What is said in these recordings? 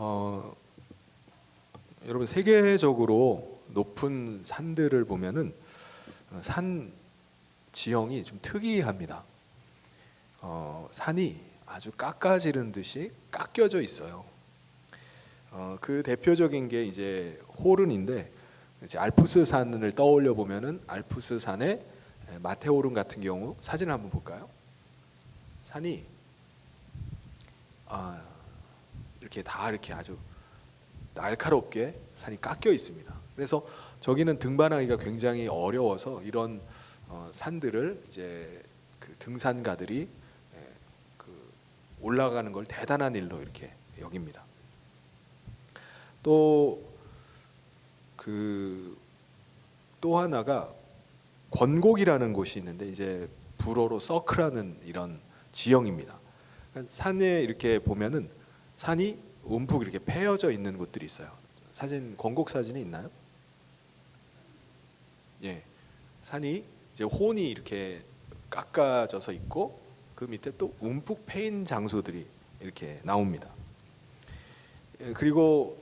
어, 여러분 세계적으로 높은 산들을 보면은 산 지형이 좀 특이합니다. 산이 아주 깎아지른 듯이 깎여져 있어요. 그 대표적인 게 이제 호른인데, 이제 알프스 산을 떠올려 보면은 알프스 산의 마테오른 같은 경우 사진을 한번 볼까요? 산이 이렇게 다 이렇게 아주 날카롭게 산이 깎여 있습니다. 그래서 저기는 등반하기가 굉장히 어려워서 이런 산들을 이제 그 등산가들이 그 올라가는 걸 대단한 일로 이렇게 여깁니다. 또 하나가 권곡이라는 곳이 있는데, 이제 불어로 서크라는 이런 지형입니다. 그러니까 산에 이렇게 보면은 산이 움푹 이렇게 패여져 있는 곳들이 있어요. 사진, 권곡 사진이 있나요? 예, 산이 이제 혼이 이렇게 깎아져서 있고 그 밑에 또 움푹 패인 장소들이 이렇게 나옵니다. 그리고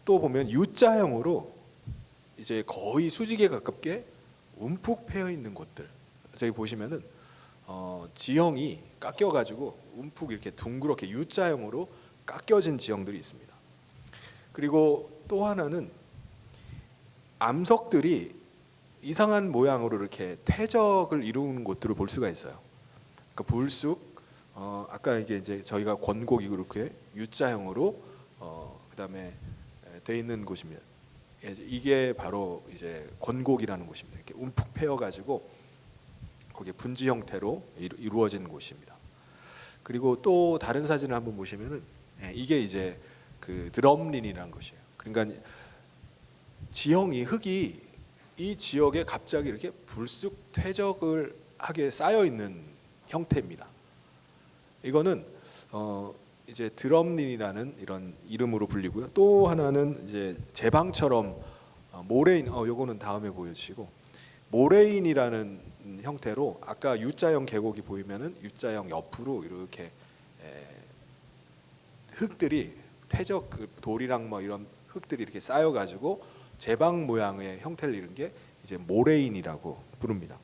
또 보면 U자형으로 이제 거의 수직에 가깝게 움푹 패여 있는 곳들, 저기 보시면은 지형이 깎여 가지고 움푹 이렇게 둥그렇게 U자형으로 깎여진 지형들이 있습니다. 그리고 또 하나는 암석들이 이상한 모양으로 이렇게 퇴적을 이루는 곳들을 볼 수가 있어요. 그러니까 불쑥 아까 이게 이제 저희가 권곡이 이렇게 U자형으로 그다음에 돼 있는 곳입니다. 이게 바로 이제 권곡이라는 곳입니다. 이렇게 움푹 패여 가지고 거기에 분지 형태로 이루어진 곳입니다. 그리고 또 다른 사진을 한번 보시면은 이게 이제 그 드럼린이라는 것이에요. 그러니까 지형이, 흙이 이 지역에 갑자기 이렇게 불쑥 퇴적을 하게 쌓여 있는 형태입니다. 이거는 이제 드럼린이라는 이런 이름으로 불리고요. 또 하나는 이제 제방처럼 모레인, 요거는 다음에 보여주시고, 모레인이라는 형태로 아까 U자형 계곡이 보이면은 U자형 옆으로 이렇게 흙들이 퇴적, 돌이랑 뭐 이런 흙들이 이렇게 쌓여가지고 제방 모양의 형태를 이룬 게 이제 모레인이라고 부릅니다.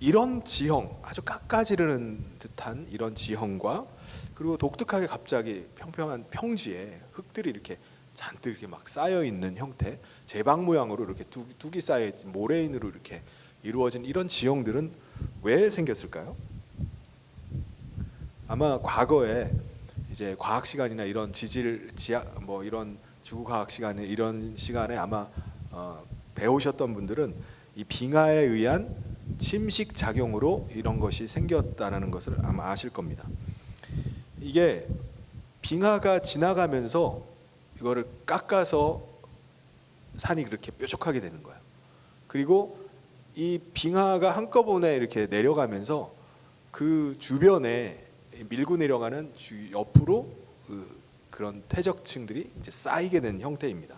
이런 지형, 아주 깎아지르는 듯한 이런 지형과, 그리고 독특하게 갑자기 평평한 평지에 흙들이 이렇게 잔뜩 이렇게 막 쌓여 있는 형태, 제방 모양으로 이렇게 둑이 쌓여 있는 모레인으로 이렇게 이루어진 이런 지형들은 왜 생겼을까요? 아마 과거에 이제 과학 시간이나 이런 지학 뭐 이런 지구 과학 시간에 이런 시간에 아마 배우셨던 분들은 이 빙하에 의한 침식 작용으로 이런 것이 생겼다는 것을 아마 아실 겁니다. 이게 빙하가 지나가면서 이거를 깎아서 산이 그렇게 뾰족하게 되는 거예요. 그리고 이 빙하가 한꺼번에 이렇게 내려가면서 그 주변에 밀고 내려가는 옆으로 그런 퇴적층들이 이제 쌓이게 된 형태입니다.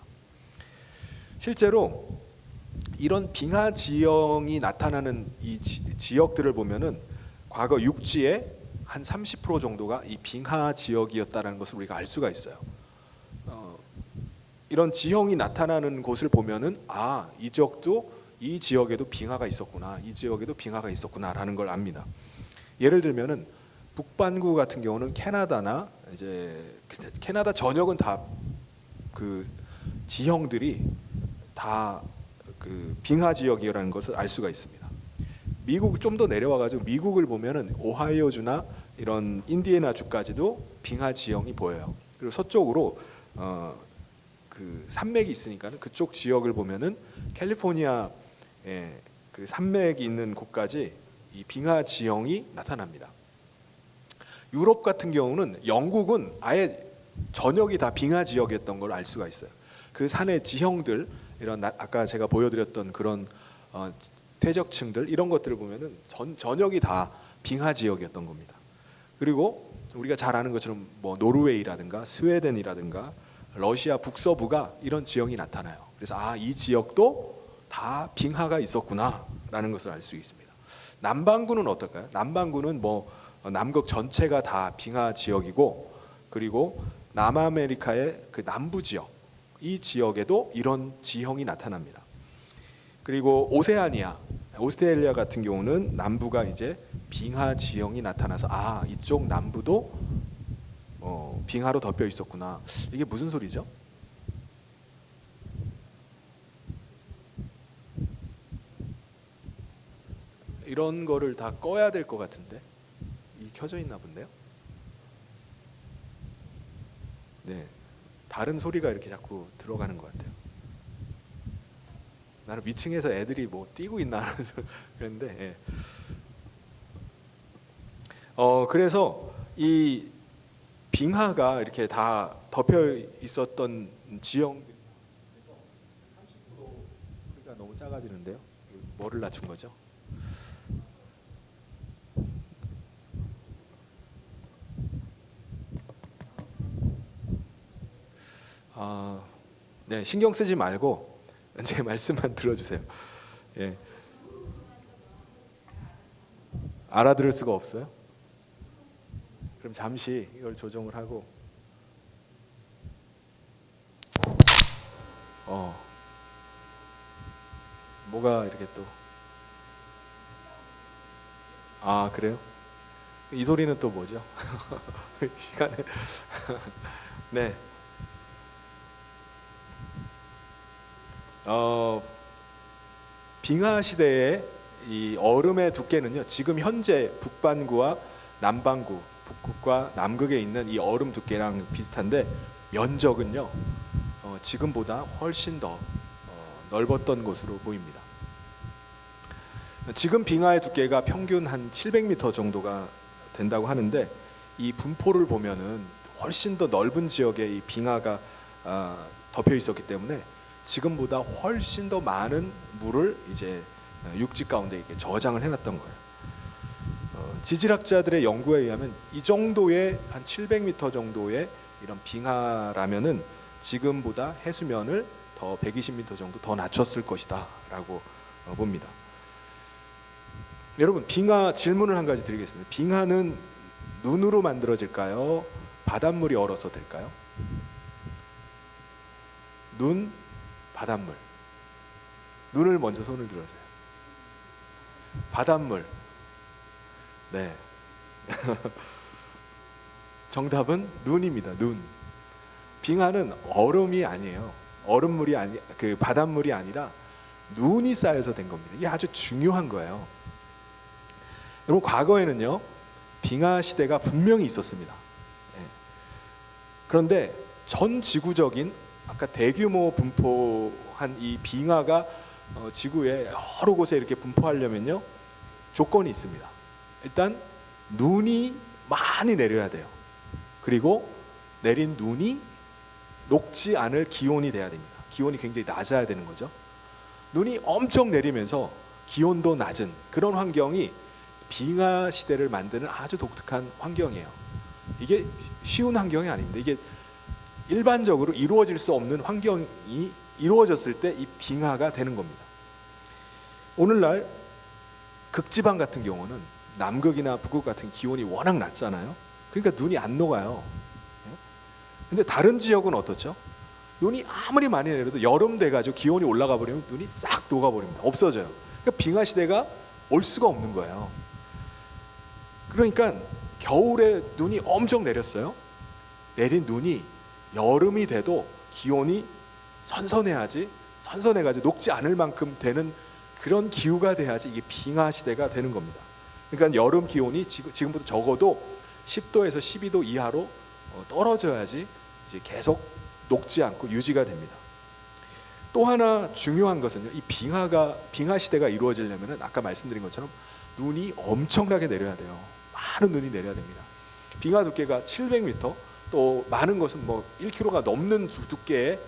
실제로 이런 빙하 지형이 나타나는 이 지역들을 보면은 과거 육지의 한 30% 정도가 이 빙하 지역이었다는 것을 우리가 알 수가 있어요. 이런 지형이 나타나는 곳을 보면은 이 지역도, 이 지역에도 빙하가 있었구나, 이 지역에도 빙하가 있었구나라는 걸 압니다. 예를 들면은 북반구 같은 경우는 캐나다나 이제 캐나다 전역은 다 그 지형들이 다 그 빙하 지역이라는 것을 알 수가 있습니다. 미국 좀 더 내려와 가지고 미국을 보면은 오하이오주나 이런 인디애나 주까지도 빙하 지형이 보여요. 그리고 서쪽으로 그 산맥이 있으니까는 그쪽 지역을 보면은 캘리포니아 그 산맥이 있는 곳까지 이 빙하 지형이 나타납니다. 유럽 같은 경우는 영국은 아예 전역이 다 빙하 지역이었던 걸 알 수가 있어요. 그 산의 지형들, 이런 아까 제가 보여드렸던 그런 퇴적층들, 이런 것들을 보면은 전역이 다 빙하 지역이었던 겁니다. 그리고 우리가 잘 아는 것처럼 뭐 노르웨이라든가 스웨덴이라든가 러시아 북서부가 이런 지형이 나타나요. 그래서 이 지역도 다 빙하가 있었구나라는 것을 알 수 있습니다. 남반구는 어떨까요? 남반구는 뭐 남극 전체가 다 빙하 지역이고, 그리고 남아메리카의 그 남부 지역, 이 지역에도 이런 지형이 나타납니다. 그리고 오세아니아, 오스트레일리아 같은 경우는 남부가 이제 빙하 지형이 나타나서 이쪽 남부도 빙하로 덮여 있었구나. 이게 무슨 소리죠? 이런 거를 다 꺼야 될 것 같은데, 이 켜져 있나 본데요? 네, 다른 소리가 이렇게 자꾸 들어가는 것 같아요. 나는 위층에서 애들이 뭐 뛰고 있나 하는 그랬는데, 예. 그래서 이 빙하가 이렇게 다 덮여 있었던 지형, 30% 소리가 너무 작아지는데요. 뭐를 낮춘 거죠? 네, 신경 쓰지 말고 제 말씀만 들어주세요. 예. 알아들을 수가 없어요? 그럼 잠시 이걸 조정을 하고, 뭐가 이렇게 또, 그래요? 이 소리는 또 뭐죠? 시간에 네. 빙하 시대의 이 얼음의 두께는요, 지금 현재 북반구와 남반구, 북극과 남극에 있는 이 얼음 두께랑 비슷한데, 면적은요 지금보다 훨씬 더 넓었던 것으로 보입니다. 지금 빙하의 두께가 평균 한 700m 정도가 된다고 하는데, 이 분포를 보면은 훨씬 더 넓은 지역에 이 빙하가 덮여 있었기 때문에 지금보다 훨씬 더 많은 물을 이제 육지 가운데 이렇게 저장을 해놨던 거예요. 지질학자들의 연구에 의하면 이 정도의 한 700m 정도의 이런 빙하라면은 지금보다 해수면을 더 120m 정도 더 낮췄을 것이다라고 봅니다. 여러분, 빙하 질문을 한 가지 드리겠습니다. 빙하는 눈으로 만들어질까요? 바닷물이 얼어서 될까요? 눈, 바닷물. 눈을 먼저 손을 들어주세요. 바닷물. 네. 정답은 눈입니다. 눈. 빙하는 얼음이 아니에요. 얼음물이 아니, 그 바닷물이 아니라 눈이 쌓여서 된 겁니다. 이게 아주 중요한 거예요. 여러분, 과거에는요 빙하 시대가 분명히 있었습니다. 그런데 전 지구적인 아까 대규모 분포한 이 빙하가 지구의 여러 곳에 이렇게 분포하려면요 조건이 있습니다. 일단 눈이 많이 내려야 돼요. 그리고 내린 눈이 녹지 않을 기온이 돼야 됩니다. 기온이 굉장히 낮아야 되는 거죠. 눈이 엄청 내리면서 기온도 낮은 그런 환경이 빙하 시대를 만드는 아주 독특한 환경이에요. 이게 쉬운 환경이 아닙니다. 이게 일반적으로 이루어질 수 없는 환경이 이루어졌을 때 이 빙하가 되는 겁니다. 오늘날 극지방 같은 경우는 남극이나 북극 같은 기온이 워낙 낮잖아요. 그러니까 눈이 안 녹아요. 근데 다른 지역은 어떻죠? 눈이 아무리 많이 내려도 여름 돼가지고 기온이 올라가 버리면 눈이 싹 녹아버립니다. 없어져요. 그러니까 빙하 시대가 올 수가 없는 거예요. 그러니까 겨울에 눈이 엄청 내렸어요. 내린 눈이 여름이 돼도 기온이 선선해가지고 녹지 않을 만큼 되는 그런 기후가 돼야지 이게 빙하 시대가 되는 겁니다. 그러니까 여름 기온이 지금부터 적어도 10도에서 12도 이하로 떨어져야지 이제 계속 녹지 않고 유지가 됩니다. 또 하나 중요한 것은요, 이 빙하 시대가 이루어지려면은 아까 말씀드린 것처럼 눈이 엄청나게 내려야 돼요. 많은 눈이 내려야 됩니다. 빙하 두께가 700m, 또 많은 것은 뭐 1km가 넘는 두께의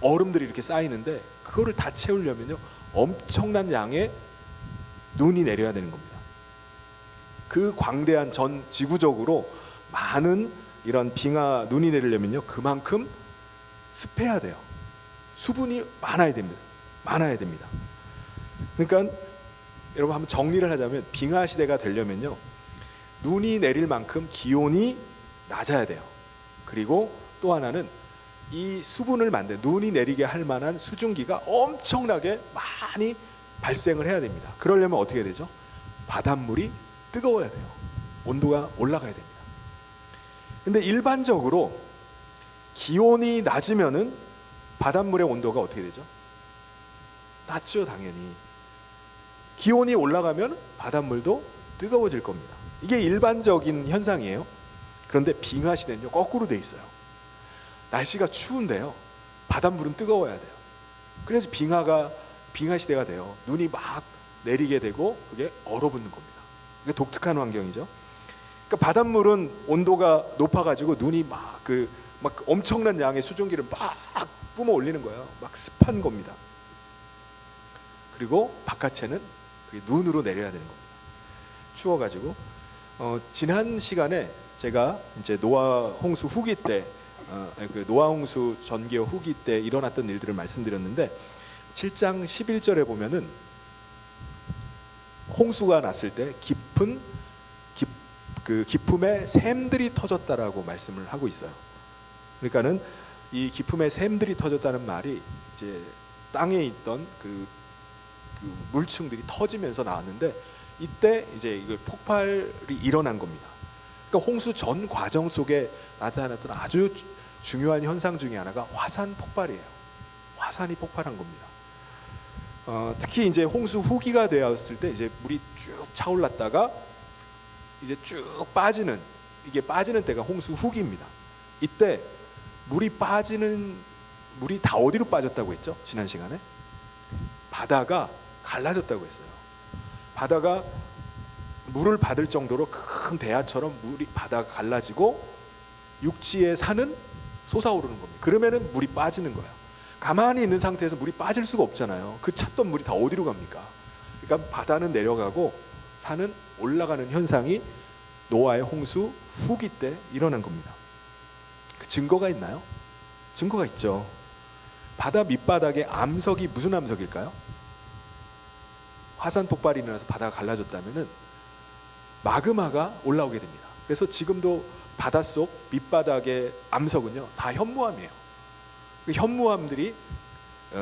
얼음들이 이렇게 쌓이는데 그거를 다 채우려면요 엄청난 양의 눈이 내려야 되는 겁니다. 그 광대한 전 지구적으로 많은 이런 빙하 눈이 내리려면요 그만큼 습해야 돼요. 수분이 많아야 됩니다. 그러니까 여러분 한번 정리를 하자면 빙하 시대가 되려면요 눈이 내릴 만큼 기온이 낮아야 돼요. 그리고 또 하나는 이 수분을 눈이 내리게 할 만한 수증기가 엄청나게 많이 발생을 해야 됩니다. 그러려면 어떻게 되죠? 바닷물이 뜨거워야 돼요. 온도가 올라가야 됩니다. 근데 일반적으로 기온이 낮으면은 바닷물의 온도가 어떻게 되죠? 낮죠, 당연히. 기온이 올라가면 바닷물도 뜨거워질 겁니다. 이게 일반적인 현상이에요. 그런데 빙하 시대는요, 거꾸로 돼 있어요. 날씨가 추운데요, 바닷물은 뜨거워야 돼요. 그래서 빙하 시대가 돼요. 눈이 막 내리게 되고 그게 얼어붙는 겁니다. 이게 독특한 환경이죠. 그러니까 바닷물은 온도가 높아가지고 눈이 막 엄청난 양의 수증기를 막 뿜어 올리는 거예요. 막 습한 겁니다. 그리고 바깥에는 그게 눈으로 내려야 되는 겁니다. 추워가지고 지난 시간에 제가 이제 노아 홍수 후기 때 노아 홍수 전기와 후기 때 일어났던 일들을 말씀드렸는데 7장 11절에 보면은 홍수가 났을 때 기품에 샘들이 터졌다라고 말씀을 하고 있어요. 그러니까는 이 기품에 샘들이 터졌다는 말이 이제 땅에 있던 그 물층들이 터지면서 나왔는데 이때 이제 이거 폭발이 일어난 겁니다. 그러니까 홍수 전 과정 속에 나타났던 아주 중요한 현상 중에 하나가 화산 폭발이에요. 화산이 폭발한 겁니다. 특히 이제 홍수 후기가 되었을 때 이제 물이 쭉 차올랐다가 이제 쭉 빠지는 때가 홍수 후기입니다. 이때 물이 다 어디로 빠졌다고 했죠? 지난 시간에 바다가 갈라졌다고 했어요. 바다가 물을 받을 정도로 큰 대야처럼 바다가 갈라지고 육지의 산은 솟아오르는 겁니다. 그러면은 물이 빠지는 거예요. 가만히 있는 상태에서 물이 빠질 수가 없잖아요. 그 찼던 물이 다 어디로 갑니까? 그러니까 바다는 내려가고 산은 올라가는 현상이 노아의 홍수 후기 때 일어난 겁니다. 그 증거가 있나요? 증거가 있죠. 바다 밑바닥의 암석이 무슨 암석일까요? 화산 폭발이 일어나서 바다가 갈라졌다면은 마그마가 올라오게 됩니다. 그래서 지금도 바닷속 밑바닥의 암석은요 다 현무암이에요. 그 현무암들이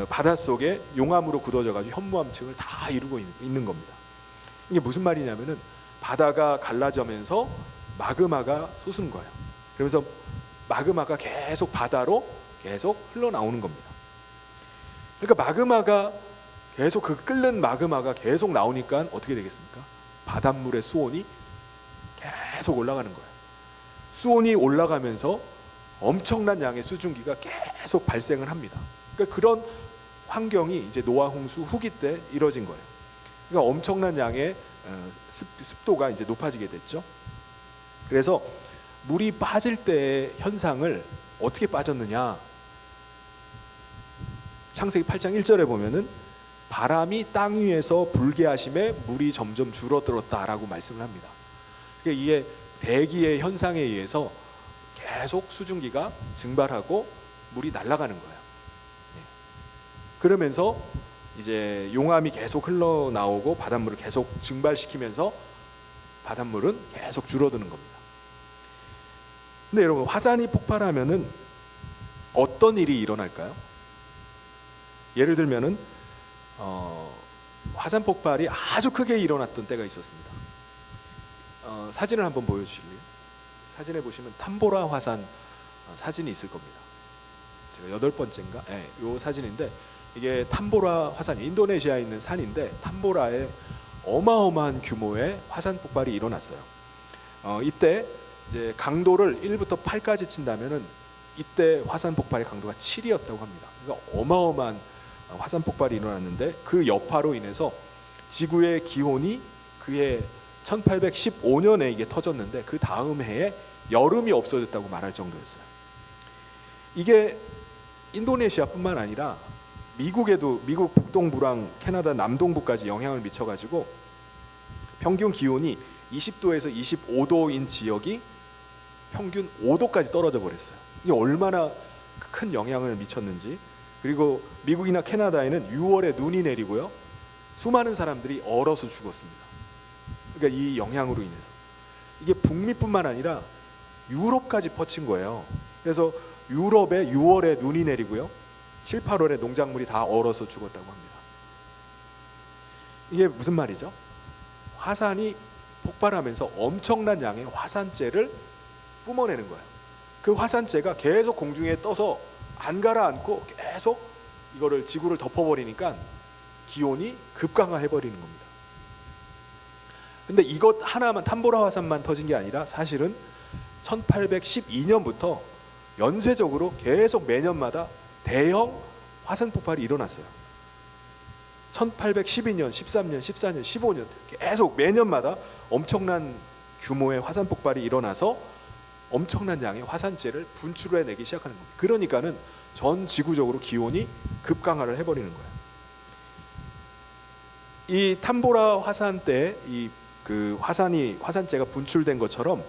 바닷속에 용암으로 굳어져가지고 현무암층을 다 이루고 있는 겁니다. 이게 무슨 말이냐면은 바다가 갈라지면서 마그마가 솟은 거예요. 그러면서 마그마가 계속 바다로 계속 흘러나오는 겁니다. 그러니까 마그마가 계속 끓는 마그마가 계속 나오니까 어떻게 되겠습니까? 바닷물의 수온이 계속 올라가는 거예요. 수온이 올라가면서 엄청난 양의 수증기가 계속 발생을 합니다. 그러니까 그런 환경이 이제 노아 홍수 후기 때 이뤄진 거예요. 그러니까 엄청난 양의 습도가 이제 높아지게 됐죠. 그래서 물이 빠질 때의 현상을 어떻게 빠졌느냐? 창세기 8장 1절에 보면은 바람이 땅 위에서 불게 하심에 물이 점점 줄어들었다라고 말씀을 합니다. 그러니까 이게 대기의 현상에 의해서 계속 수증기가 증발하고 물이 날아가는 거예요. 그러면서 이제 용암이 계속 흘러나오고 바닷물을 계속 증발시키면서 바닷물은 계속 줄어드는 겁니다. 근데 여러분, 화산이 폭발하면은 어떤 일이 일어날까요? 예를 들면은 화산 폭발이 아주 크게 일어났던 때가 있었습니다. 사진을 한번 보여주실래요? 사진에 보시면 탐보라 화산 사진이 있을 겁니다. 제가 8번째인가? 네, 이 사진인데 이게 탐보라 화산이 인도네시아에 있는 산인데 탐보라에 어마어마한 규모의 화산 폭발이 일어났어요. 이때 이제 강도를 1부터 8까지 친다면은 이때 화산 폭발의 강도가 7이었다고 합니다. 그러니까 어마어마한 화산 폭발이 일어났는데 그 여파로 인해서 지구의 기온이 그해 1815년에 이게 터졌는데 그 다음 해에 여름이 없어졌다고 말할 정도였어요. 이게 인도네시아뿐만 아니라 미국 북동부랑 캐나다 남동부까지 영향을 미쳐가지고 평균 기온이 20도에서 25도인 지역이 평균 5도까지 떨어져 버렸어요. 이게 얼마나 큰 영향을 미쳤는지. 그리고 미국이나 캐나다에는 6월에 눈이 내리고요, 수많은 사람들이 얼어서 죽었습니다. 그러니까 이 영향으로 인해서. 이게 북미뿐만 아니라 유럽까지 퍼친 거예요. 그래서 유럽에 6월에 눈이 내리고요, 7, 8월에 농작물이 다 얼어서 죽었다고 합니다. 이게 무슨 말이죠? 화산이 폭발하면서 엄청난 양의 화산재를 뿜어내는 거예요. 그 화산재가 계속 공중에 떠서 안 가라앉고 계속 이거를 지구를 덮어버리니까 기온이 급강하해버리는 겁니다. 근데 이것 하나만, 탐보라 화산만 터진 게 아니라 사실은 1812년부터 연쇄적으로 계속 매년마다 대형 화산 폭발이 일어났어요. 1812년, 13년, 14년, 15년 계속 매년마다 엄청난 규모의 화산 폭발이 일어나서 엄청난 양의 화산재를 분출해내기 시작하는 겁니다. 그러니까는 전 지구적으로 기온이 급강하를 해버리는 거예요. 이 탐보라 화산 때 이 그 화산재가 분출된 것처럼,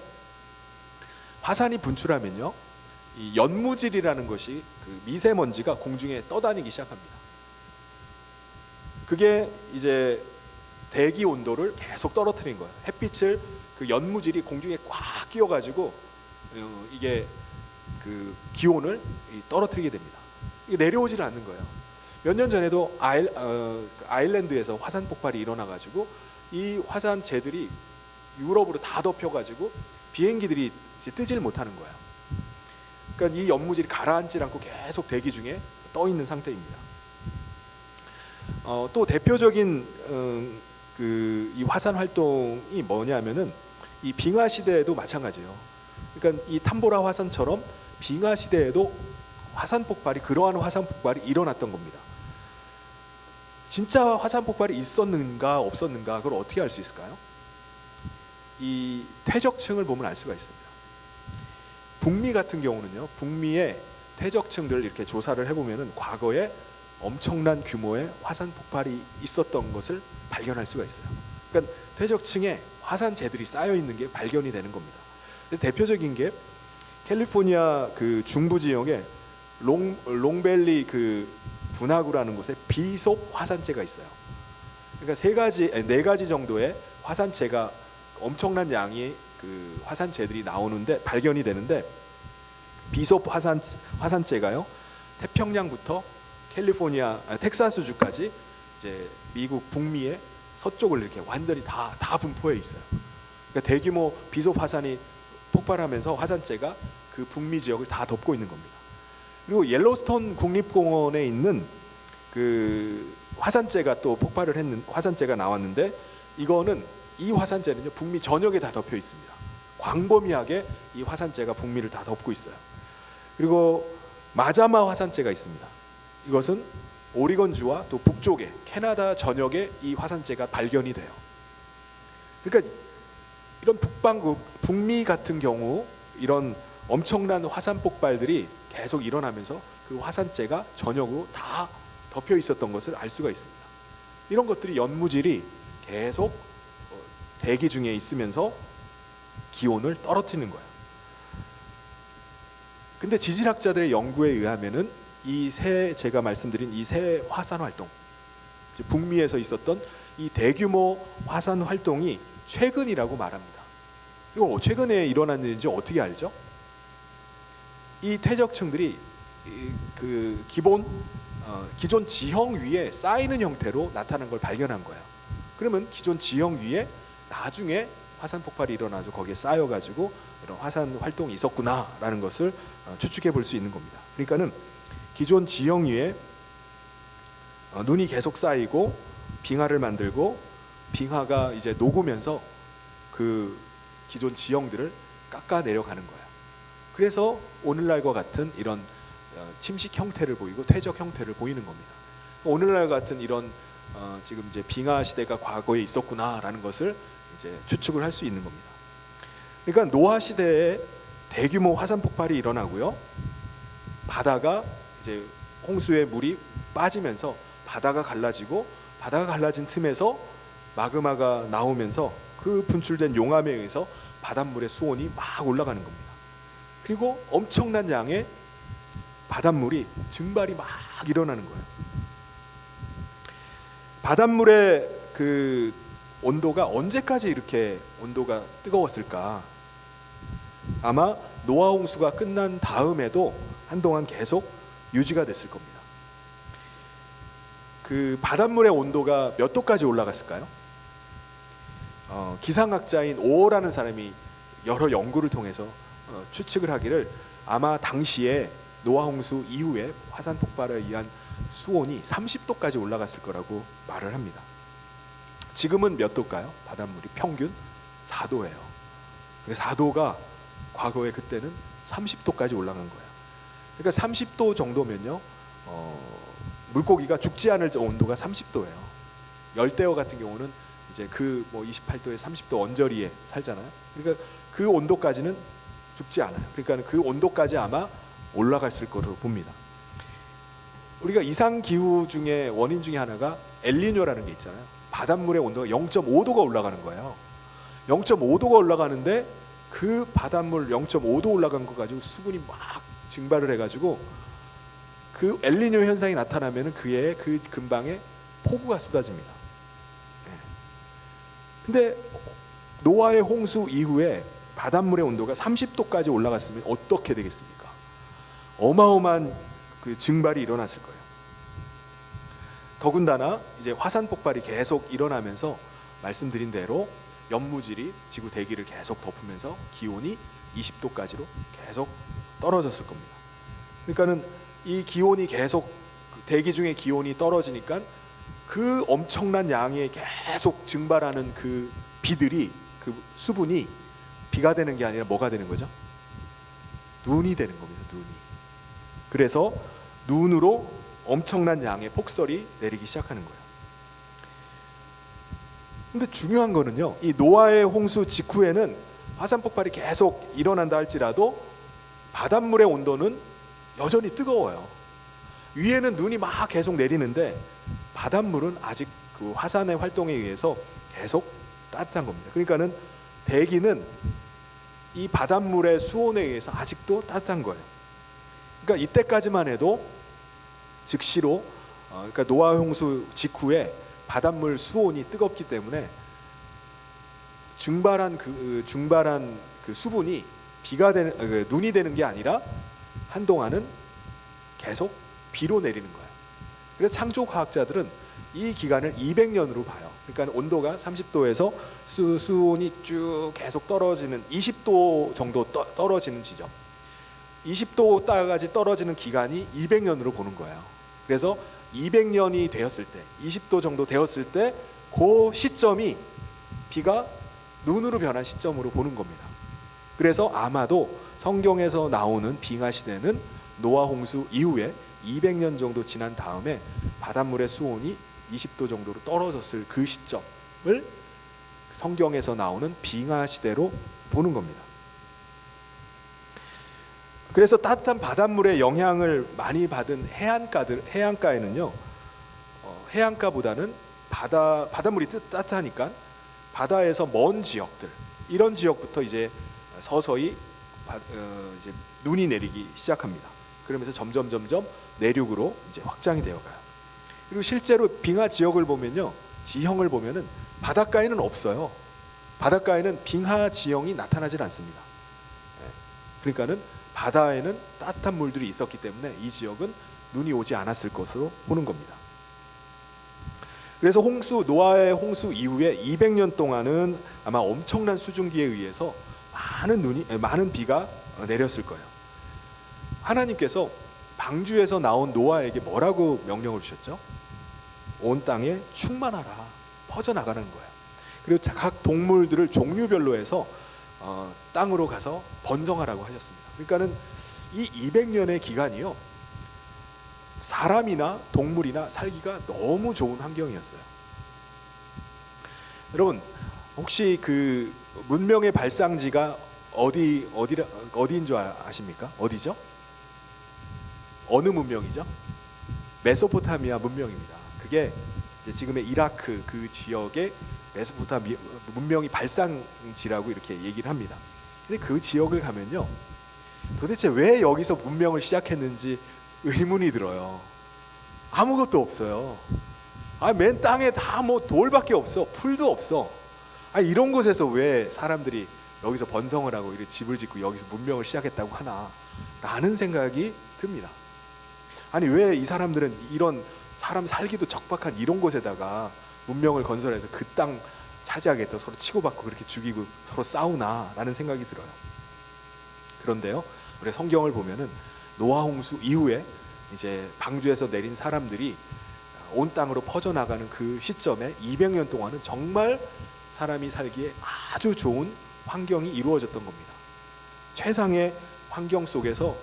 화산이 분출하면요, 이 연무질이라는 것이, 그 미세먼지가 공중에 떠다니기 시작합니다. 그게 이제 대기 온도를 계속 떨어뜨린 거예요. 햇빛을, 그 연무질이 공중에 꽉 끼어가지고 이게 그 기온을 떨어뜨리게 됩니다. 이게 내려오질 않는 거예요. 몇 년 전에도 아일랜드에서 화산 폭발이 일어나가지고 이 화산재들이 유럽으로 다 덮여가지고 비행기들이 이제 뜨질 못하는 거예요. 그러니까 이 연무질이 가라앉질 않고 계속 대기 중에 떠 있는 상태입니다. 또 대표적인 이 화산 활동이 뭐냐면은 이 빙하 시대에도 마찬가지예요. 그러니까 이 탐보라 화산처럼 빙하 시대에도 그러한 화산 폭발이 일어났던 겁니다. 진짜 화산 폭발이 있었는가 없었는가, 그걸 어떻게 알 수 있을까요? 이 퇴적층을 보면 알 수가 있습니다. 북미 같은 경우는요, 북미의 퇴적층들을 이렇게 조사를 해보면은 과거에 엄청난 규모의 화산 폭발이 있었던 것을 발견할 수가 있어요. 그러니까 퇴적층에 화산재들이 쌓여 있는 게 발견이 되는 겁니다. 대표적인 게 캘리포니아 그 중부 지역에 롱밸리 그 분화구라는 곳에 비솝 화산재가 있어요. 그러니까 네 가지 정도의 화산재가, 엄청난 양의 그 화산재들이 나오는데, 발견이 되는데, 비솝 화산재가요, 태평양부터 텍사스주까지 이제 미국 북미의 서쪽을 이렇게 완전히 다 분포해 있어요. 그러니까 대규모 비솝 화산이 폭발하면서 화산재가 그 북미 지역을 다 덮고 있는 겁니다. 그리고 옐로스톤 국립공원에 있는 그 화산재가 또 폭발을 했는 화산재가 나왔는데, 이 화산재는요, 북미 전역에 다 덮여 있습니다. 광범위하게 이 화산재가 북미를 다 덮고 있어요. 그리고 마자마 화산재가 있습니다. 이것은 오리건주와 또 북쪽에, 캐나다 전역에 이 화산재가 발견이 돼요. 그러니까 이런 북미 같은 경우 이런 엄청난 화산 폭발들이 계속 일어나면서 그 화산재가 전역으로 다 덮여 있었던 것을 알 수가 있습니다. 이런 것들이, 연무질이 계속 대기 중에 있으면서 기온을 떨어뜨리는 거예요. 근데 지질학자들의 연구에 의하면은 제가 말씀드린 이 새 화산 활동, 북미에서 있었던 이 대규모 화산 활동이 최근이라고 말합니다. 이거 최근에 일어난 일인지 어떻게 알죠? 이 퇴적층들이 그 기존 지형 위에 쌓이는 형태로 나타난 걸 발견한 거예요. 그러면 기존 지형 위에 나중에 화산 폭발이 일어나서 거기에 쌓여가지고 이런 화산 활동이 있었구나라는 것을 추측해 볼 수 있는 겁니다. 그러니까는 기존 지형 위에 눈이 계속 쌓이고 빙하를 만들고, 빙하가 이제 녹으면서 그 기존 지형들을 깎아 내려가는 거예요. 그래서 오늘날과 같은 이런 침식 형태를 보이고 퇴적 형태를 보이는 겁니다. 오늘날 같은 이런 지금 이제 빙하 시대가 과거에 있었구나라는 것을 이제 추측을 할 수 있는 겁니다. 그러니까 노아 시대에 대규모 화산 폭발이 일어나고요, 바다가 이제 홍수의 물이 빠지면서 바다가 갈라지고, 바다가 갈라진 틈에서 마그마가 나오면서 그 분출된 용암에 의해서 바닷물의 수온이 막 올라가는 겁니다. 그리고 엄청난 양의 바닷물이 증발이 막 일어나는 거예요. 바닷물의 그 온도가 언제까지 이렇게 온도가 뜨거웠을까? 아마 노아 홍수가 끝난 다음에도 한동안 계속 유지가 됐을 겁니다. 그 바닷물의 온도가 몇 도까지 올라갔을까요? 기상학자인 오어라는 사람이 여러 연구를 통해서 추측을 하기를 아마 당시에 노아 홍수 이후에 화산 폭발에 의한 수온이 30도까지 올라갔을 거라고 말을 합니다. 지금은 몇 도일까요? 바닷물이 평균 4도예요. 4도가 과거에 그때는 30도까지 올라간 거예요. 그러니까 30도 정도면요, 물고기가 죽지 않을 온도가 30도예요. 열대어 같은 경우는 이제 그 28도에 30도 언저리에 살잖아요. 그러니까 그 온도까지는 죽지 않아요. 그러니까 그 온도까지 아마 올라갔을 거로 봅니다. 우리가 이상 기후 중에 원인 중에 하나가 엘니뇨라는 게 있잖아요. 바닷물의 온도가 0.5도가 올라가는 거예요. 0.5도가 올라가는데 그 바닷물 0.5도 올라간 거 가지고 수분이 막 증발을 해가지고 그 엘니뇨 현상이 나타나면은 그의 그 근방에 폭우가 쏟아집니다. 근데 노아의 홍수 이후에 바닷물의 온도가 30도까지 올라갔으면 어떻게 되겠습니까? 어마어마한 그 증발이 일어났을 거예요. 더군다나 이제 화산 폭발이 계속 일어나면서 말씀드린 대로 연무질이 지구 대기를 계속 덮으면서 기온이 20도까지로 계속 떨어졌을 겁니다. 그러니까는 이 기온이 계속 대기 중에 기온이 떨어지니까 그 엄청난 양의 계속 증발하는 그 비들이 그 수분이 비가 되는 게 아니라 뭐가 되는 거죠? 눈이 되는 겁니다. 눈이. 그래서 눈으로 엄청난 양의 폭설이 내리기 시작하는 거예요. 근데 중요한 거는요, 이 노아의 홍수 직후에는 화산 폭발이 계속 일어난다 할지라도 바닷물의 온도는 여전히 뜨거워요. 위에는 눈이 막 계속 내리는데 바닷물은 아직 그 화산의 활동에 의해서 계속 따뜻한 겁니다. 그러니까는 대기는 이 바닷물의 수온에 의해서 아직도 따뜻한 거예요. 그러니까 이때까지만 해도 즉시로 그러니까 노아 홍수 직후에 바닷물 수온이 뜨겁기 때문에 증발한 그 수분이 비가 되는 눈이 되는 게 아니라 한동안은 계속 비로 내리는 거예요. 그래서 창조 과학자들은 이 기간을 200년으로 봐요. 그러니까 온도가 30도에서 수온이 쭉 계속 떨어지는 20도 정도 떨어지는 지점, 20도까지 떨어지는 기간이 200년으로 보는 거예요. 그래서 200년이 되었을 때, 20도 정도 되었을 때 그 시점이 비가 눈으로 변한 시점으로 보는 겁니다. 그래서 아마도 성경에서 나오는 빙하 시대는 노아 홍수 이후에 200년 정도 지난 다음에 바닷물의 수온이 20도 정도로 떨어졌을 그 시점을 성경에서 나오는 빙하 시대로 보는 겁니다. 그래서 따뜻한 바닷물의 영향을 많이 받은 해안가에는요, 해안가보다는 바닷물이 따뜻하니까 바다에서 먼 지역들, 이런 지역부터 이제 서서히 이제 눈이 내리기 시작합니다. 그러면서 점점 내륙으로 이제 확장이 되어가요. 그리고 실제로 빙하 지역을 보면요, 지형을 보면은 바닷가에는 없어요. 바닷가에는 빙하 지형이 나타나질 않습니다. 그러니까는 바다에는 따뜻한 물들이 있었기 때문에 이 지역은 눈이 오지 않았을 것으로 보는 겁니다. 그래서 노아의 홍수 이후에 200년 동안은 아마 엄청난 수증기에 의해서 많은 비가 내렸을 거예요. 하나님께서 방주에서 나온 노아에게 뭐라고 명령을 주셨죠? 온 땅에 충만하라, 퍼져나가는 거예요. 그리고 각 동물들을 종류별로 해서 땅으로 가서 번성하라고 하셨습니다. 그러니까는 이 200년의 기간이요, 사람이나 동물이나 살기가 너무 좋은 환경이었어요. 여러분, 혹시 그 문명의 발상지가 어디인 줄 아십니까? 어디죠? 어느 문명이죠? 메소포타미아 문명입니다. 그게 이제 지금의 이라크 그 지역의 메소포타미아 문명이 발상지라고 이렇게 얘기를 합니다. 근데 그 지역을 가면요, 도대체 왜 여기서 문명을 시작했는지 의문이 들어요. 아무것도 없어요. 맨 땅에 다 돌밖에 없어. 풀도 없어. 이런 곳에서 왜 사람들이 여기서 번성을 하고 이렇게 집을 짓고 여기서 문명을 시작했다고 하나라는 생각이 듭니다. 아니 왜 이 사람들은 이런 사람 살기도 적박한 이런 곳에다가 문명을 건설해서 그 땅 차지하겠다고 서로 치고받고 그렇게 죽이고 서로 싸우나라는 생각이 들어요. 그런데요, 우리 성경을 보면은 노아 홍수 이후에 이제 방주에서 내린 사람들이 온 땅으로 퍼져나가는 그 시점에 200년 동안은 정말 사람이 살기에 아주 좋은 환경이 이루어졌던 겁니다. 최상의 환경 속에서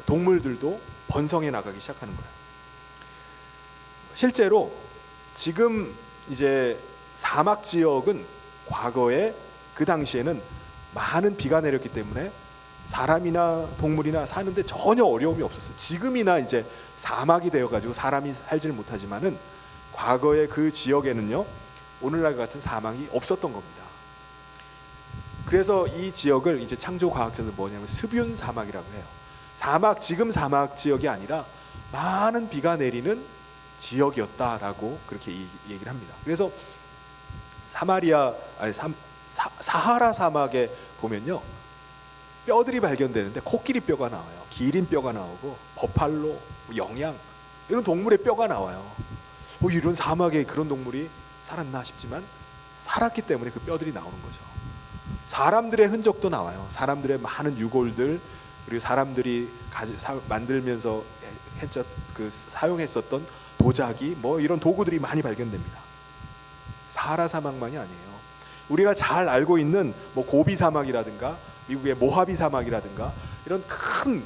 동물들도 번성해 나가기 시작하는 거예요. 실제로 지금 이제 사막 지역은 과거에 그 당시에는 많은 비가 내렸기 때문에 사람이나 동물이나 사는데 전혀 어려움이 없었어요. 지금이나 이제 사막이 되어가지고 사람이 살지를 못하지만은 과거에 그 지역에는요 오늘날 같은 사막이 없었던 겁니다. 그래서 이 지역을 이제 창조 과학자들 뭐냐면 스뷴 사막이라고 해요. 사막, 지금 사막 지역이 아니라 많은 비가 내리는 지역이었다라고 그렇게 얘기를 합니다. 그래서 사하라 사막에 보면요 뼈들이 발견되는데 코끼리 뼈가 나와요. 기린 뼈가 나오고 버팔로, 영양 이런 동물의 뼈가 나와요. 이런 사막에 그런 동물이 살았나 싶지만 살았기 때문에 그 뼈들이 나오는 거죠. 사람들의 흔적도 나와요. 사람들의 많은 유골들, 그리고 사람들이 만들면서 사용했었던 도자기 뭐 이런 도구들이 많이 발견됩니다. 사하라 사막만이 아니에요. 우리가 잘 알고 있는 뭐 고비 사막이라든가 미국의 모하비 사막이라든가 이런 큰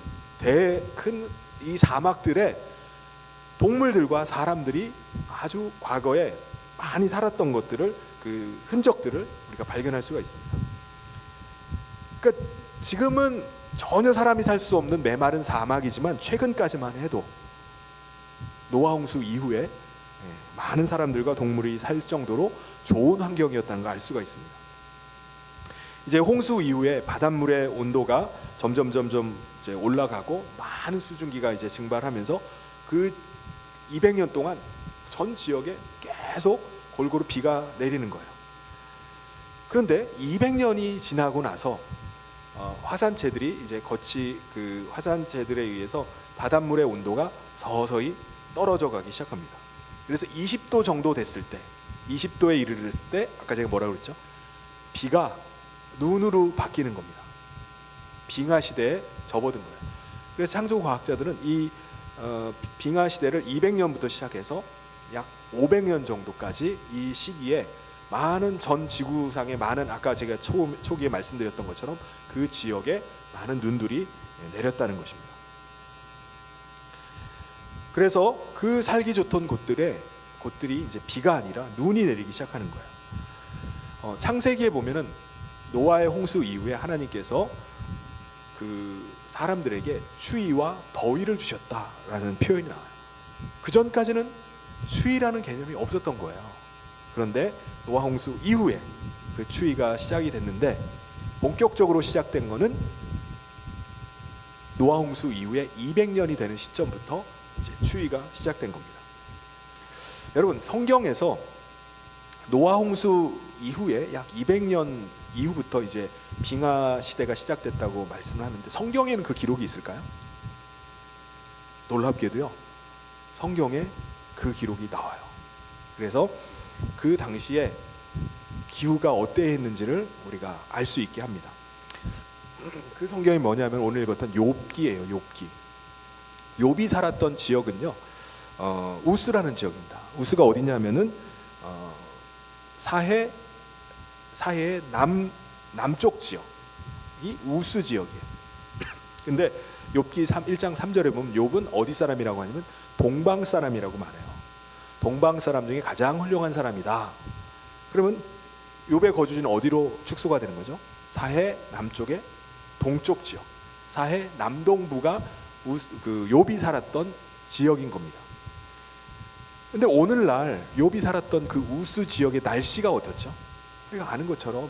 이 사막들의 동물들과 사람들이 아주 과거에 많이 살았던 것들을 그 흔적들을 우리가 발견할 수가 있습니다. 그러니까 지금은 전혀 사람이 살 수 없는 메마른 사막이지만 최근까지만 해도 노아 홍수 이후에 많은 사람들과 동물이 살 정도로 좋은 환경이었다는 걸 알 수가 있습니다. 이제 홍수 이후에 바닷물의 온도가 점점 이제 올라가고 많은 수증기가 이제 증발하면서 그 200년 동안 전 지역에 계속 골고루 비가 내리는 거예요. 그런데 200년이 지나고 나서 화산재들이 이제 그 화산재들에 의해서 바닷물의 온도가 서서히 떨어져 가기 시작합니다. 그래서 20도 정도 됐을 때, 20도에 이르렀을 때 아까 제가 뭐라고 그랬죠? 비가 눈으로 바뀌는 겁니다. 빙하 시대에 접어든 거예요. 그래서 창조 과학자들은 이 빙하 시대를 200년부터 시작해서 약 500년 정도까지 이 시기에 많은 전 지구상의 많은 아까 제가 초기에 말씀드렸던 것처럼 그 지역에 많은 눈들이 내렸다는 것입니다. 그래서 그 살기 좋던 곳들이 이제 비가 아니라 눈이 내리기 시작하는 거예요. 창세기에 보면은 노아의 홍수 이후에 하나님께서 그 사람들에게 추위와 더위를 주셨다라는 표현이 나와요. 그 전까지는 추위라는 개념이 없었던 거예요. 그런데 노아 홍수 이후에 그 추위가 시작이 됐는데 본격적으로 시작된 거는 노아 홍수 이후에 200년이 되는 시점부터 이제 추위가 시작된 겁니다. 여러분 성경에서 노아 홍수 이후에 약 200년 이후부터 이제 빙하 시대가 시작됐다고 말씀을 하는데 성경에는 그 기록이 있을까요? 놀랍게도요. 성경에 그 기록이 나와요. 그래서 그 당시에 기후가 어떠했는지를 우리가 알 수 있게 합니다. 그 성경이 뭐냐면 오늘 읽었던 욥기예요. 욥기. 욥이 살았던 지역은요. 우스라는 지역입니다. 우스가 어디냐면은 사해의 남쪽 지역이 우스 지역이에요. 근데 욥기 1장 3절에 보면 욥은 어디 사람이라고 하냐면 동방 사람이라고 말해요. 동방 사람 중에 가장 훌륭한 사람이다. 그러면 욥의 거주지는 어디로 축소가 되는 거죠? 사해 남쪽의 동쪽 지역, 사해 남동부가 그 욥이 살았던 지역인 겁니다. 근데 오늘날 욥이 살았던 그 우스 지역의 날씨가 어떻죠? 우리가 아는 것처럼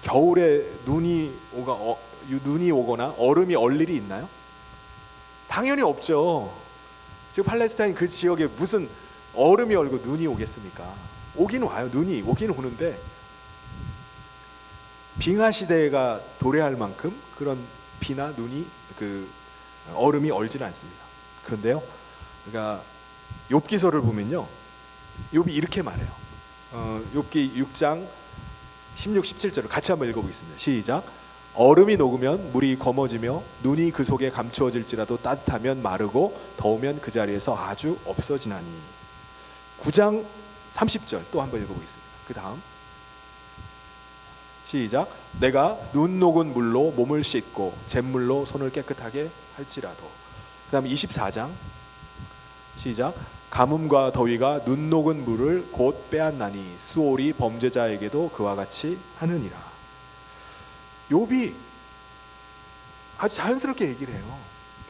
겨울에 눈이 오거나 얼음이 얼 일이 있나요? 당연히 없죠. 지금 팔레스타인 그 지역에 무슨 얼음이 얼고 눈이 오겠습니까? 오긴 와요. 눈이 오긴 오는데 빙하 시대가 도래할 만큼 그런 비나 눈이 그 얼음이 얼지는 않습니다. 그런데요, 그러니까 욥기서를 보면요, 욥이 이렇게 말해요. 욥기 6장 16, 17절을 같이 한번 읽어보겠습니다. 시작. 얼음이 녹으면 물이 검어지며 눈이 그 속에 감추어질지라도 따뜻하면 마르고 더우면 그 자리에서 아주 없어지나니. 9장 30절 또 한번 읽어보겠습니다. 그 다음 시작. 내가 눈 녹은 물로 몸을 씻고 잿물로 손을 깨끗하게 할지라도. 그 다음 24장 시작. 가뭄과 더위가 눈 녹은 물을 곧 빼앗나니 수올이 범죄자에게도 그와 같이 하느니라. 욥이 아주 자연스럽게 얘기를 해요.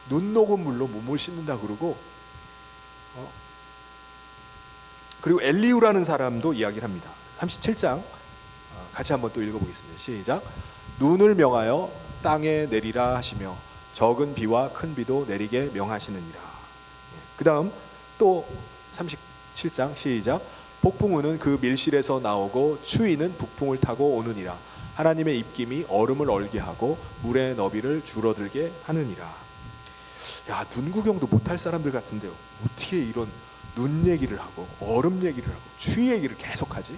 눈 녹은 물로 몸을 씻는다 그러고, 그리고 엘리후라는 사람도 이야기를 합니다. 37장 같이 한번 또 읽어보겠습니다. 시작. 눈을 명하여 땅에 내리라 하시며 적은 비와 큰 비도 내리게 명하시느니라. 그 다음 또 37장 시작. 폭풍우는 그 밀실에서 나오고 추위는 북풍을 타고 오느니라. 하나님의 입김이 얼음을 얼게 하고 물의 너비를 줄어들게 하느니라. 야, 눈 구경도 못할 사람들 같은데요, 어떻게 이런 눈 얘기를 하고 얼음 얘기를 하고 추위 얘기를 계속하지?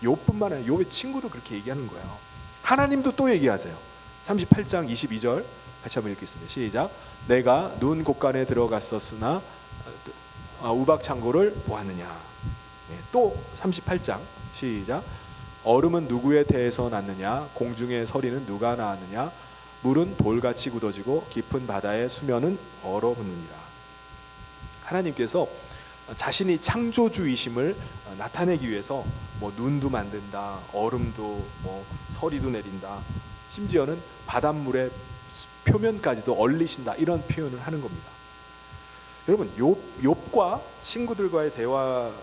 욥뿐만 아니라 욥의 친구도 그렇게 얘기하는 거예요. 하나님도 또 얘기하세요. 38장 22절 같이 한번 읽겠습니다. 시작. 내가 눈 곳간에 들어갔었으나 우박 창고를 보았느냐. 또 38장 시작. 얼음은 누구의 태에서 났느냐. 공중의 서리는 누가 낳았느냐. 물은 돌같이 굳어지고 깊은 바다의 수면은 얼어붙느니라. 하나님께서 자신이 창조주이심을 나타내기 위해서 뭐 눈도 만든다, 얼음도 뭐 서리도 내린다, 심지어는 바닷물의 표면까지도 얼리신다, 이런 표현을 하는 겁니다. 여러분, 욥과 친구들과의 대화를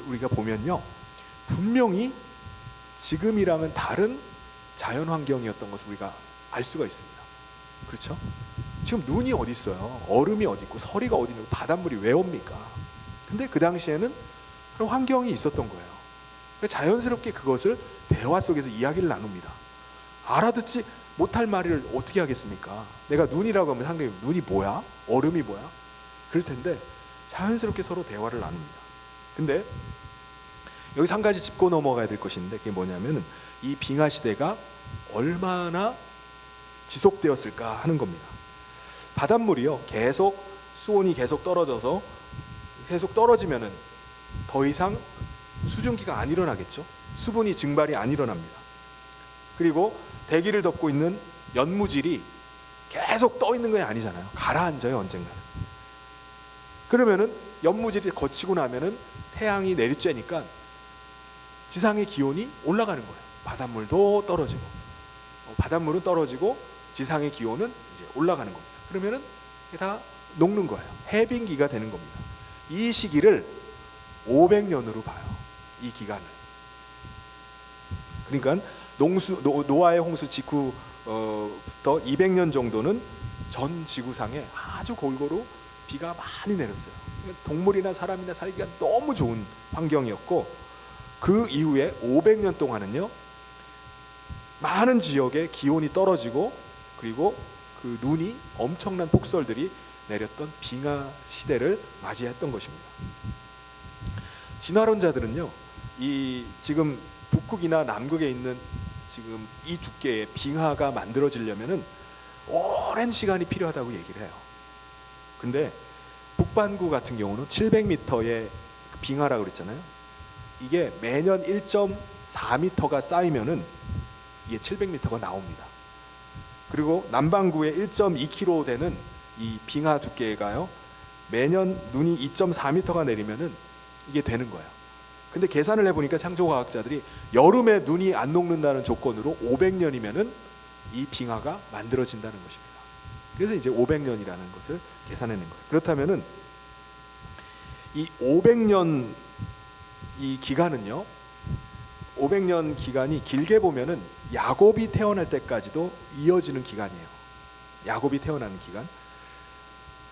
우리가 보면요, 분명히 지금이랑은 다른 자연 환경이었던 것을 우리가 알 수가 있습니다. 그렇죠? 지금 눈이 어디 있어요? 얼음이 어디 있고 서리가 어디 있고 바닷물이 왜 옵니까? 근데 그 당시에는 그런 환경이 있었던 거예요. 자연스럽게 그것을 대화 속에서 이야기를 나눕니다. 알아듣지 못할 말을 어떻게 하겠습니까? 내가 눈이라고 하면 상대가 눈이 뭐야? 얼음이 뭐야? 그럴 텐데 자연스럽게 서로 대화를 나눕니다. 근데 여기서 한 가지 짚고 넘어가야 될 것인데, 그게 뭐냐면 이 빙하 시대가 얼마나 지속되었을까 하는 겁니다. 바닷물이요, 계속 수온이 계속 떨어져서 계속 떨어지면은 더 이상 수증기가 안 일어나겠죠. 수분이 증발이 안 일어납니다. 그리고 대기를 덮고 있는 연무질이 계속 떠 있는 건 아니잖아요. 가라앉아요, 언젠가는. 그러면은 연무질이 거치고 나면은 태양이 내리쬐니까 지상의 기온이 올라가는 거예요. 바닷물도 떨어지고, 바닷물은 떨어지고 지상의 기온은 이제 올라가는 겁니다. 그러면은 다 녹는 거예요. 해빙기가 되는 겁니다. 이 시기를 500년으로 봐요. 이 기간을. 그러니까 노아의 홍수 직후부터 200년 정도는 전 지구상에 아주 골고루 비가 많이 내렸어요. 동물이나 사람이나 살기가 너무 좋은 환경이었고, 그 이후에 500년 동안은요, 많은 지역에 기온이 떨어지고, 그리고 그 눈이 엄청난 폭설들이 내렸던 빙하 시대를 맞이했던 것입니다. 진화론자들은요, 이 지금 북극이나 남극에 있는 지금 이 두께의 빙하가 만들어지려면은 오랜 시간이 필요하다고 얘기를 해요. 근데 북반구 같은 경우는 700m의 빙하라고 그랬잖아요. 이게 매년 1.4m가 쌓이면은 이게 700m가 나옵니다. 그리고 남반구에 1.2km 되는 이 빙하 두께가요, 매년 눈이 2.4m가 내리면은 이게 되는 거예요. 근데 계산을 해보니까 창조과학자들이 여름에 눈이 안 녹는다는 조건으로 500년이면은 이 빙하가 만들어진다는 것입니다. 그래서 이제 500년이라는 것을 계산해낸 거예요. 그렇다면은 이 500년 이 기간은요, 500년 기간이 길게 보면은 야곱이 태어날 때까지도 이어지는 기간이에요. 야곱이 태어나는 기간.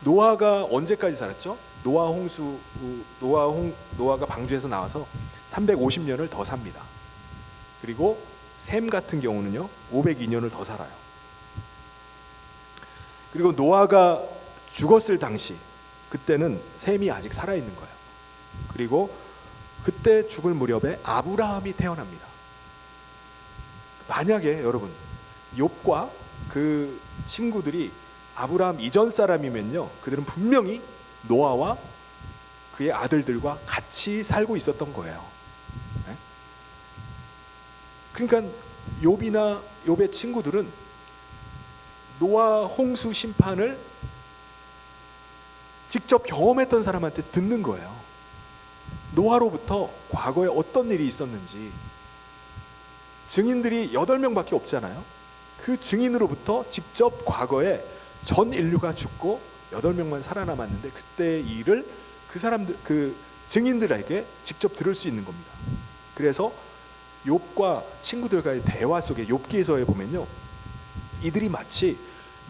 노아가 언제까지 살았죠? 노아가 방주에서 나와서 350년을 더 삽니다. 그리고 셈 같은 경우는요 502년을 더 살아요. 그리고 노아가 죽었을 당시 그때는 셈이 아직 살아있는 거예요. 그리고 그때 죽을 무렵에 아브라함이 태어납니다. 만약에 여러분 욥과 그 친구들이 아브라함 이전 사람이면요 그들은 분명히 노아와 그의 아들들과 같이 살고 있었던 거예요. 네? 그러니까 욥의 친구들은 노아 홍수 심판을 직접 경험했던 사람한테 듣는 거예요. 노아로부터 과거에 어떤 일이 있었는지. 증인들이 8명밖에 없잖아요. 그 증인으로부터 직접 과거에 전 인류가 죽고 8명만 살아남았는데 그때의 일을 그 증인들에게 직접 들을 수 있는 겁니다. 그래서 욥과 친구들과의 대화 속에 욥기에서에 보면요, 이들이 마치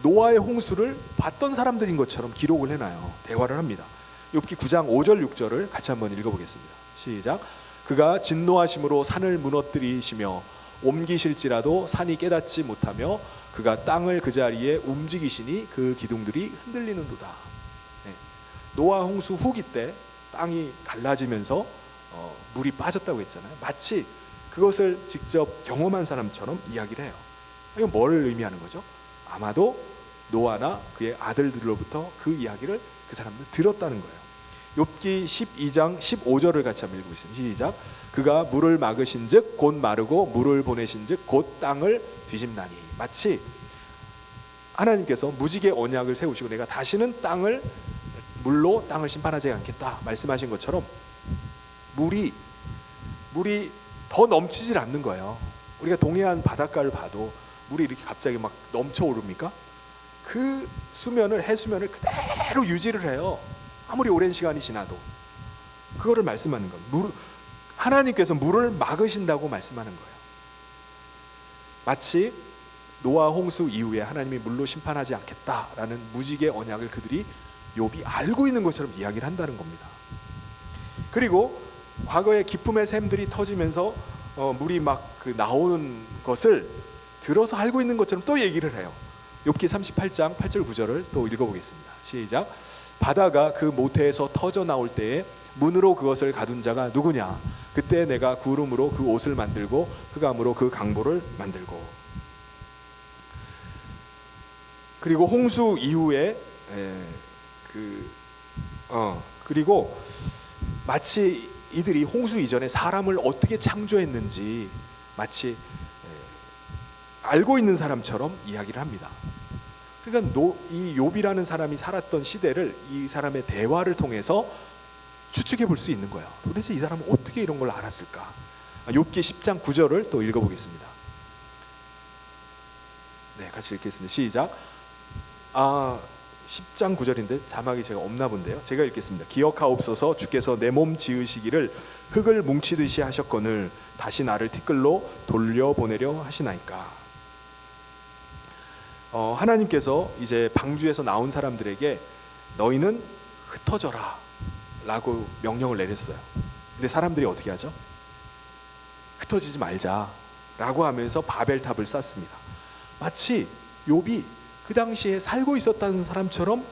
노아의 홍수를 봤던 사람들인 것처럼 기록을 해놔요. 대화를 합니다. 욥기 9장 5절 6절을 같이 한번 읽어보겠습니다. 시작. 그가 진노하심으로 산을 무너뜨리시며 옮기실지라도 산이 깨닫지 못하며 그가 땅을 그 자리에 움직이시니 그 기둥들이 흔들리는도다. 네. 노아 홍수 후기 때 땅이 갈라지면서 물이 빠졌다고 했잖아요. 마치 그것을 직접 경험한 사람처럼 이야기를 해요. 이건 뭘 의미하는 거죠? 아마도 노아나 그의 아들들로부터 그 이야기를 그 사람들 들었다는 거예요. 욥기 12장 15절을 같이 한번 읽어보겠습니다. 시작. 그가 물을 막으신즉 곧 마르고 물을 보내신즉 곧 땅을 뒤집나니. 마치 하나님께서 무지개 언약을 세우시고 내가 다시는 물로 땅을 심판하지 않겠다 말씀하신 것처럼 물이 더 넘치질 않는 거예요. 우리가 동해안 바닷가를 봐도 물이 이렇게 갑자기 막 넘쳐오릅니까? 그 해수면을 그대로 유지를 해요. 아무리 오랜 시간이 지나도. 그거를 말씀하는 겁니다. 하나님께서 물을 막으신다고 말씀하는 거예요. 마치 노아 홍수 이후에 하나님이 물로 심판하지 않겠다라는 무지개 언약을 그들이 욥이 알고 있는 것처럼 이야기를 한다는 겁니다. 그리고 과거에 기쁨의 샘들이 터지면서 물이 막 나오는 것을 들어서 알고 있는 것처럼 또 얘기를 해요. 욥기 38장 8절 9절을 또 읽어보겠습니다. 시작. 바다가 그 모태에서 터져 나올 때에 문으로 그것을 가둔 자가 누구냐? 그때 내가 구름으로 그 옷을 만들고 흑암으로 그 강보를 만들고. 그리고 홍수 이후에 그리고 마치 이들이 홍수 이전에 사람을 어떻게 창조했는지 마치 알고 있는 사람처럼 이야기를 합니다. 그러니까 이 욥이라는 사람이 살았던 시대를 이 사람의 대화를 통해서 추측해 볼 수 있는 거예요. 도대체 이 사람은 어떻게 이런 걸 알았을까? 욥기 10장 9절을 또 읽어보겠습니다. 네, 같이 읽겠습니다. 시작. 10장 9절인데 자막이 제가 없나 본데요. 제가 읽겠습니다. 기억하옵소서. 주께서 내 몸 지으시기를 흙을 뭉치듯이 하셨거늘 다시 나를 티끌로 돌려보내려 하시나이까. 하나님께서 이제 방주에서 나온 사람들에게 너희는 흩어져라 라고 명령을 내렸어요. 근데 사람들이 어떻게 하죠? 흩어지지 말자 라고 하면서 바벨탑을 쌓습니다. 마치 욥이 그 당시에 살고 있었다는 사람처럼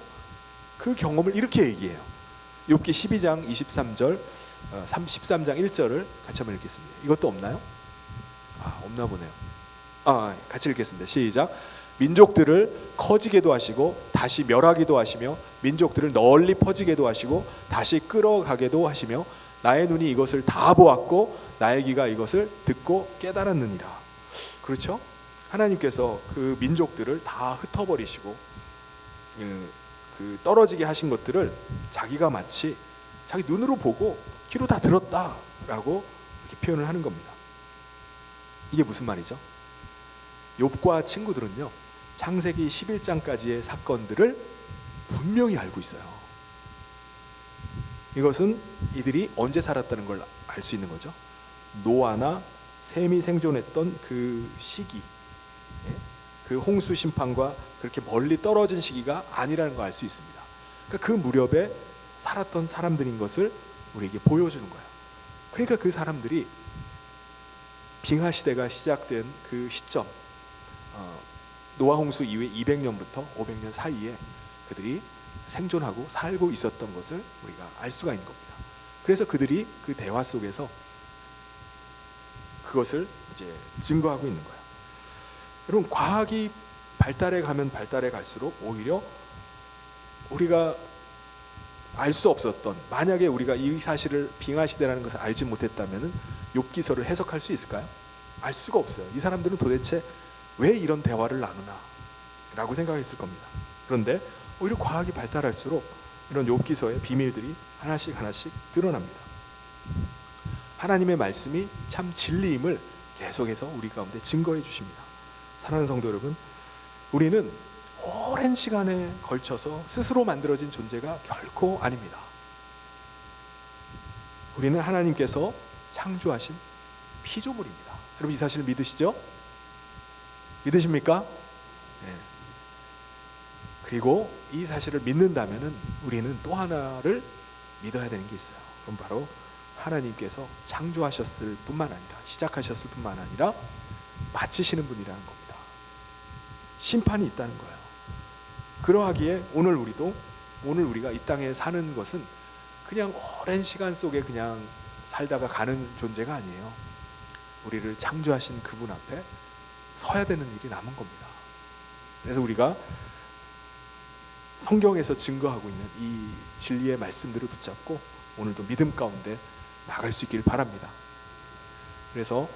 그 경험을 이렇게 얘기해요. 욥기 12장 23절 13장 1절을 같이 한번 읽겠습니다. 이것도 없나요? 없나 보네요. 같이 읽겠습니다. 시작. 민족들을 커지게도 하시고 다시 멸하기도 하시며 민족들을 널리 퍼지게도 하시고 다시 끌어가게도 하시며 나의 눈이 이것을 다 보았고 나의 귀가 이것을 듣고 깨달았느니라. 그렇죠? 하나님께서 그 민족들을 다 흩어버리시고 그 떨어지게 하신 것들을 자기가 마치 자기 눈으로 보고 귀로 다 들었다라고 이렇게 표현을 하는 겁니다. 이게 무슨 말이죠? 욥과 친구들은요, 창세기 11장까지의 사건들을 분명히 알고 있어요. 이것은 이들이 언제 살았다는 걸 알 수 있는 거죠. 노아나 셈이 생존했던 그 시기, 그 홍수 심판과 그렇게 멀리 떨어진 시기가 아니라는 걸 알 수 있습니다. 그러니까 그 무렵에 살았던 사람들인 것을 우리에게 보여주는 거예요. 그러니까 그 사람들이 빙하 시대가 시작된 그 시점, 노아 홍수 이후에 200년부터 500년 사이에 그들이 생존하고 살고 있었던 것을 우리가 알 수가 있는 겁니다. 그래서 그들이 그 대화 속에서 그것을 이제 증거하고 있는 거예요. 여러분, 과학이 발달해 가면 발달해 갈수록 오히려 우리가 알 수 없었던, 만약에 우리가 이 사실을 빙하 시대라는 것을 알지 못했다면은 욥기서를 해석할 수 있을까요? 알 수가 없어요. 이 사람들은 도대체 왜 이런 대화를 나누나 라고 생각했을 겁니다. 그런데 오히려 과학이 발달할수록 이런 욥기서의 비밀들이 하나씩 하나씩 드러납니다. 하나님의 말씀이 참 진리임을 계속해서 우리 가운데 증거해 주십니다. 사랑하는 성도 여러분, 우리는 오랜 시간에 걸쳐서 스스로 만들어진 존재가 결코 아닙니다. 우리는 하나님께서 창조하신 피조물입니다. 여러분, 이 사실을 믿으시죠? 믿으십니까? 네. 그리고 이 사실을 믿는다면 우리는 또 하나를 믿어야 되는 게 있어요. 그럼 바로 하나님께서 창조하셨을 뿐만 아니라, 시작하셨을 뿐만 아니라 마치시는 분이라는 겁니다. 심판이 있다는 거예요. 그러하기에 오늘 우리가 이 땅에 사는 것은 그냥 오랜 시간 속에 그냥 살다가 가는 존재가 아니에요. 우리를 창조하신 그분 앞에 서야 되는 일이 남은 겁니다. 그래서 우리가 성경에서 증거하고 있는 이 진리의 말씀들을 붙잡고 오늘도 믿음 가운데 나갈 수 있길 바랍니다. 그래서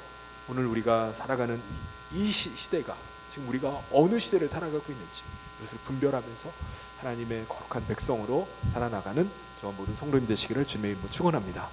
오늘 우리가 살아가는 이 시대가 지금 우리가 어느 시대를 살아가고 있는지 이것을 분별하면서 하나님의 거룩한 백성으로 살아나가는 저와 모든 성도님 되시기를 주님의 이름으로 축원합니다.